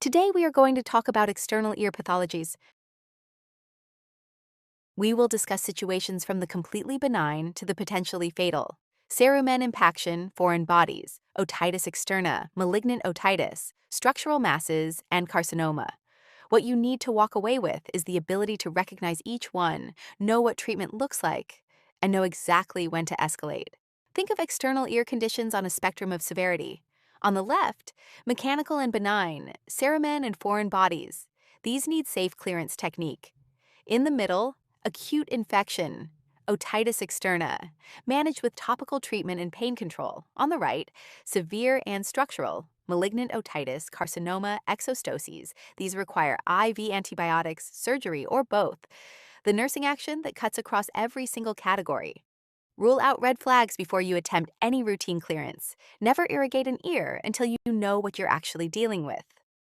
Today we are going to talk about external ear pathologies. We will discuss situations from the completely benign to the potentially fatal. Cerumen impaction, foreign bodies, otitis externa, malignant otitis, structural masses, and carcinoma. What you need to walk away with is the ability to recognize each one, know what treatment looks like, and know exactly when to escalate. Think of external ear conditions on a spectrum of severity. On the left, mechanical and benign, cerumen and foreign bodies. These need safe clearance technique. In the middle, acute infection, otitis externa, managed with topical treatment and pain control. On the right, severe and structural, malignant otitis, carcinoma, exostoses. These require IV antibiotics, surgery, or both. The nursing action that cuts across every single category. Rule out red flags before you attempt any routine clearance. Never irrigate an ear until you know what you're actually dealing with.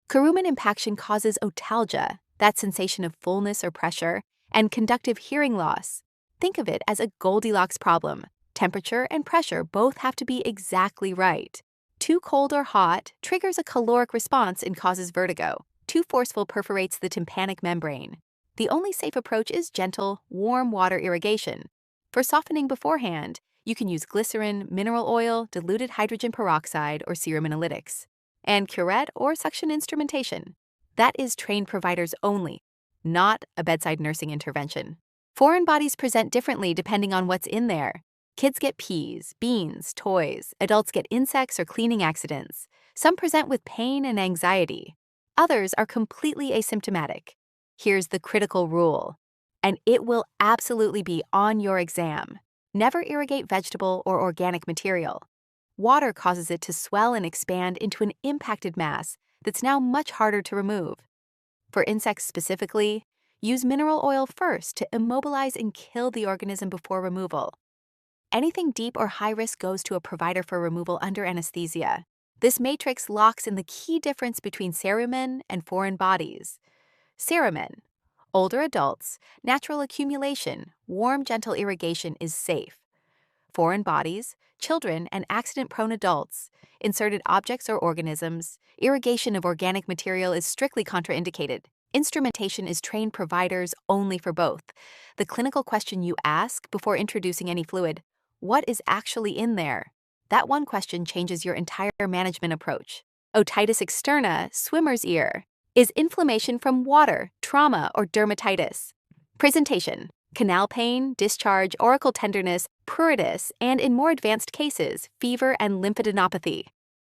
Cerumen impaction causes otalgia, that sensation of fullness or pressure, and conductive hearing loss. Think of it as a Goldilocks problem. Temperature and pressure both have to be exactly right. Too cold or hot triggers a caloric response and causes vertigo. Too forceful perforates the tympanic membrane. The only safe approach is gentle, warm water irrigation. For softening beforehand, you can use glycerin, mineral oil, diluted hydrogen peroxide, or serum analytics. And curette or suction instrumentation. That is trained providers only, not a bedside nursing intervention. Foreign bodies present differently depending on what's in there. Kids get peas, beans, toys. Adults get insects or cleaning accidents. Some present with pain and anxiety. Others are completely asymptomatic. Here's the critical rule, and it will absolutely be on your exam. Never irrigate vegetable or organic material. Water causes it to swell and expand into an impacted mass that's now much harder to remove. For insects specifically, use mineral oil first to immobilize and kill the organism before removal. Anything deep or high risk goes to a provider for removal under anesthesia. This matrix locks in the key difference between cerumen and foreign bodies. Cerumen, older adults, natural accumulation, warm, gentle irrigation is safe. Foreign bodies, children, and accident-prone adults, inserted objects or organisms, irrigation of organic material is strictly contraindicated. Instrumentation is trained providers only for both. The clinical question you ask before introducing any fluid, what is actually in there? That one question changes your entire management approach. Otitis externa, swimmer's ear, is inflammation from water, trauma, or dermatitis. Presentation: canal pain, discharge, auricle tenderness, pruritus, and in more advanced cases, fever and lymphadenopathy.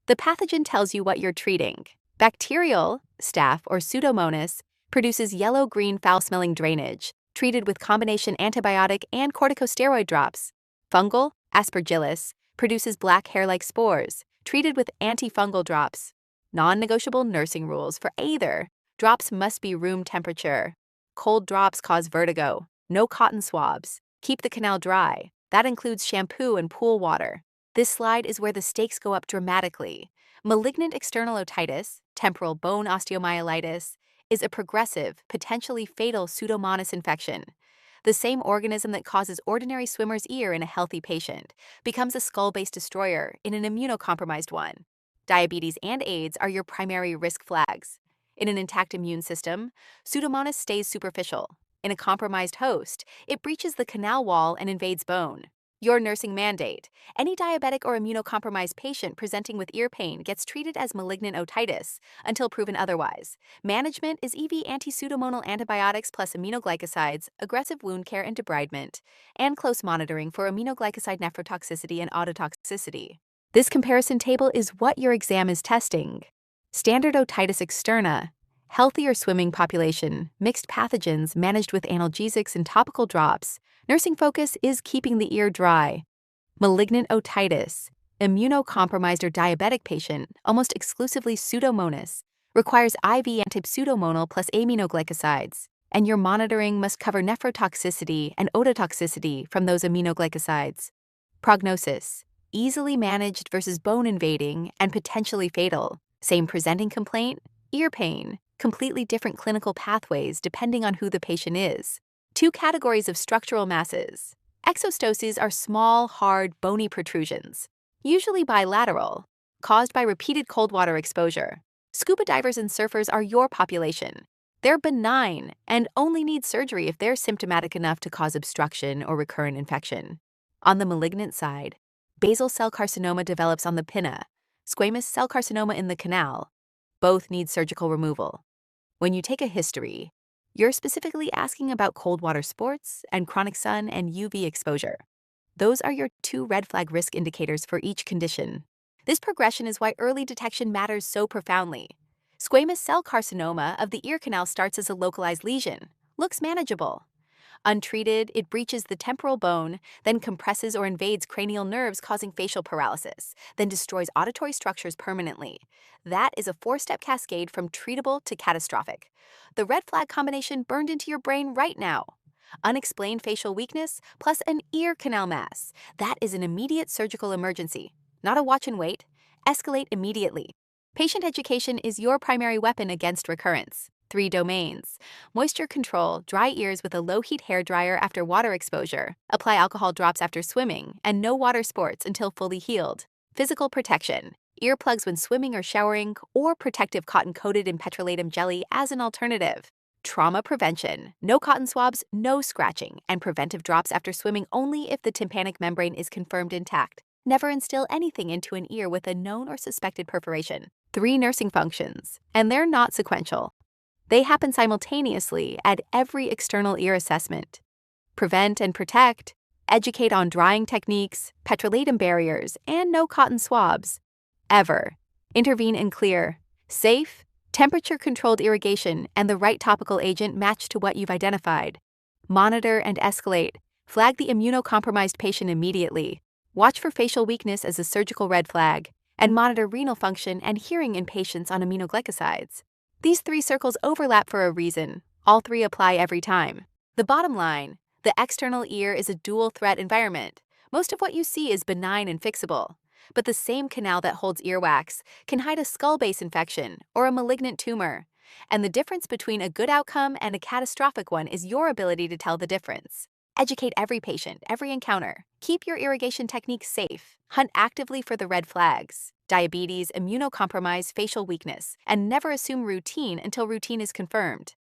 The pathogen tells you what you're treating. Bacterial, staph or Pseudomonas, produces yellow-green foul-smelling drainage, treated with combination antibiotic and corticosteroid drops. Fungal, Aspergillus, produces black hair-like spores, treated with antifungal drops. Non-negotiable nursing rules for either. Drops must be room temperature. Cold drops cause vertigo. No cotton swabs. Keep the canal dry. That includes shampoo and pool water. This slide is where the stakes go up dramatically. Malignant external otitis, temporal bone osteomyelitis, is a progressive, potentially fatal Pseudomonas infection. The same organism that causes ordinary swimmer's ear in a healthy patient becomes a skull-based destroyer in an immunocompromised one. Diabetes and AIDS are your primary risk flags. In an intact immune system, Pseudomonas stays superficial. In a compromised host, it breaches the canal wall and invades bone. Your nursing mandate: any diabetic or immunocompromised patient presenting with ear pain gets treated as malignant otitis until proven otherwise. Management is EV anti-pseudomonal antibiotics plus aminoglycosides, aggressive wound care and debridement, and close monitoring for aminoglycoside nephrotoxicity and ototoxicity. This comparison table is what your exam is testing. Standard otitis externa, healthier swimming population, mixed pathogens managed with analgesics and topical drops. Nursing focus is keeping the ear dry. Malignant otitis, immunocompromised or diabetic patient, almost exclusively Pseudomonas, requires IV anti-pseudomonal plus aminoglycosides, and your monitoring must cover nephrotoxicity and ototoxicity from those aminoglycosides. Prognosis: easily managed versus bone invading and potentially fatal. Same presenting complaint, ear pain, completely different clinical pathways depending on who the patient is. Two categories of structural masses. Exostoses are small, hard, bony protrusions, usually bilateral, caused by repeated cold water exposure. Scuba divers and surfers are your population. They're benign and only need surgery if they're symptomatic enough to cause obstruction or recurrent infection. On the malignant side, basal cell carcinoma develops on the pinna, squamous cell carcinoma in the canal. Both need surgical removal. When you take a history, you're specifically asking about cold water sports and chronic sun and UV exposure. Those are your 2 red flag risk indicators for each condition. This progression is why early detection matters so profoundly. Squamous cell carcinoma of the ear canal starts as a localized lesion, looks manageable. Untreated, it breaches the temporal bone, then compresses or invades cranial nerves, causing facial paralysis, then destroys auditory structures permanently. That is a 4-step cascade from treatable to catastrophic. The red flag combination burned into your brain right now. Unexplained facial weakness plus an ear canal mass. That is an immediate surgical emergency, not a watch and wait. Escalate immediately. Patient education is your primary weapon against recurrence. 3 domains. Moisture control, dry ears with a low-heat hairdryer after water exposure. Apply alcohol drops after swimming, and no water sports until fully healed. Physical protection. Earplugs when swimming or showering, or protective cotton coated in petrolatum jelly as an alternative. Trauma prevention. No cotton swabs, no scratching, and preventive drops after swimming only if the tympanic membrane is confirmed intact. Never instill anything into an ear with a known or suspected perforation. 3 nursing functions, and they're not sequential. They happen simultaneously at every external ear assessment. Prevent and protect, educate on drying techniques, petrolatum barriers, and no cotton swabs. Ever. Intervene and clear. Safe, temperature-controlled irrigation and the right topical agent matched to what you've identified. Monitor and escalate. Flag the immunocompromised patient immediately. Watch for facial weakness as a surgical red flag, and monitor renal function and hearing in patients on aminoglycosides. These 3 circles overlap for a reason. All 3 apply every time. The bottom line, the external ear is a dual-threat environment. Most of what you see is benign and fixable, but the same canal that holds earwax can hide a skull base infection or a malignant tumor. And the difference between a good outcome and a catastrophic one is your ability to tell the difference. Educate every patient, every encounter. Keep your irrigation techniques safe. Hunt actively for the red flags: diabetes, immunocompromise, facial weakness, and never assume routine until routine is confirmed.